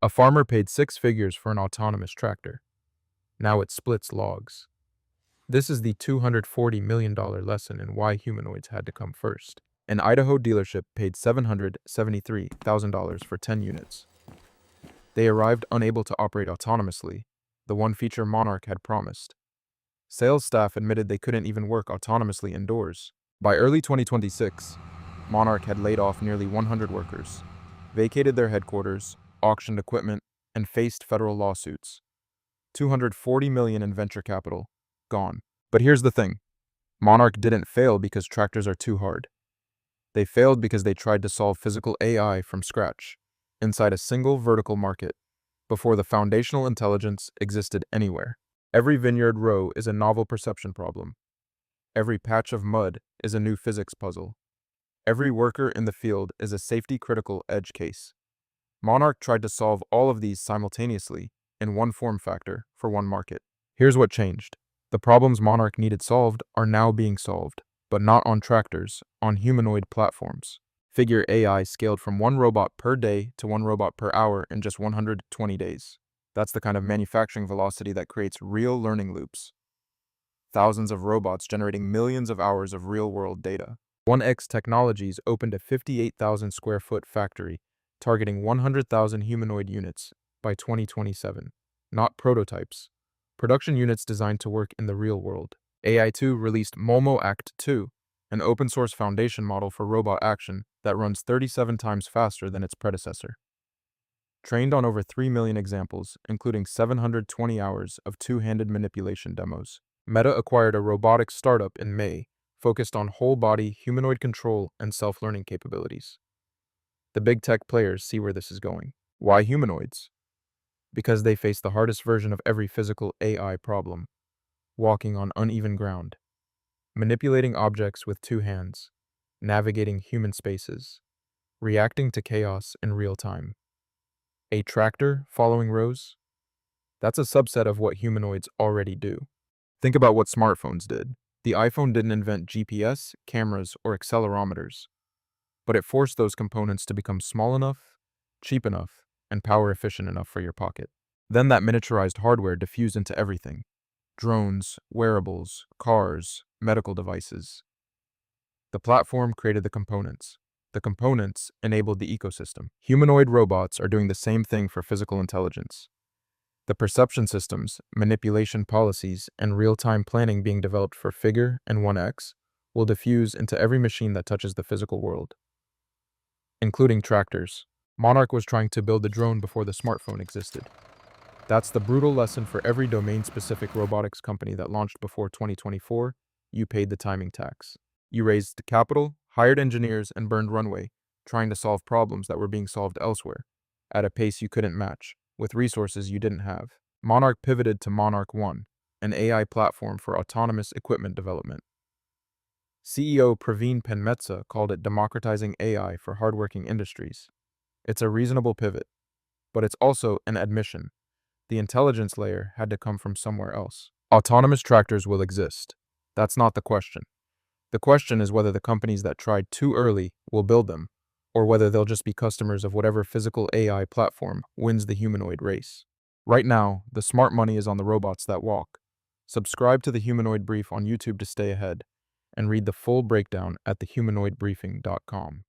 A farmer paid 6 figures for an autonomous tractor. Now it splits logs. This is the $240 million lesson in why humanoids had to come first. An Idaho dealership paid $773,000 for 10 units. They arrived unable to operate autonomously, the one feature Monarch had promised. Sales staff admitted they couldn't even work autonomously indoors. By early 2026, Monarch had laid off nearly 100 workers, vacated their headquarters, auctioned equipment, and faced federal lawsuits. $240 million in venture capital, gone. But here's the thing. Monarch didn't fail because tractors are too hard. They failed because they tried to solve physical AI from scratch, inside a single vertical market, before the foundational intelligence existed anywhere. Every vineyard row is a novel perception problem. Every patch of mud is a new physics puzzle. Every worker in the field is a safety-critical edge case. Monarch tried to solve all of these simultaneously in one form factor for one market. Here's what changed. The problems Monarch needed solved are now being solved, but not on tractors, on humanoid platforms. Figure AI scaled from 1 robot per day to 1 robot per hour in just 120 days. That's the kind of manufacturing velocity that creates real learning loops. Thousands of robots generating millions of hours of real-world data. 1X Technologies opened a 58,000 square foot factory targeting 100,000 humanoid units by 2027. Not prototypes. Production units designed to work in the real world. AI2 released MolmoAct 2, an open-source foundation model for robot action that runs 37 times faster than its predecessor. Trained on over 3 million examples, including 720 hours of two-handed manipulation demos. Meta acquired a robotics startup in May, focused on whole-body humanoid control and self-learning capabilities. The big tech players see where this is going. Why humanoids? Because they face the hardest version of every physical AI problem, walking on uneven ground, manipulating objects with 2 hands, navigating human spaces, reacting to chaos in real time. A tractor following rows? That's a subset of what humanoids already do. Think about what smartphones did. The iPhone didn't invent GPS, cameras, or accelerometers, but it forced those components to become small enough, cheap enough, and power efficient enough for your pocket. Then that miniaturized hardware diffused into everything. Drones, wearables, cars, medical devices. The platform created the components. The components enabled the ecosystem. Humanoid robots are doing the same thing for physical intelligence. The perception systems, manipulation policies, and real-time planning being developed for Figure and 1X will diffuse into every machine that touches the physical world, including tractors. Monarch was trying to build the drone before the smartphone existed. That's the brutal lesson for every domain-specific robotics company that launched before 2024. You paid the timing tax. You raised capital, hired engineers, and burned runway, trying to solve problems that were being solved elsewhere, at a pace you couldn't match, with resources you didn't have. Monarch pivoted to Monarch One, an AI platform for autonomous equipment development. CEO Praveen Penmetsa called it democratizing AI for hardworking industries. It's a reasonable pivot, but it's also an admission. The intelligence layer had to come from somewhere else. Autonomous tractors will exist. That's not the question. The question is whether the companies that tried too early will build them, or whether they'll just be customers of whatever physical AI platform wins the humanoid race. Right now, the smart money is on the robots that walk. Subscribe to the Humanoid Brief on YouTube to stay ahead, and read the full breakdown at thehumanoidbriefing.com.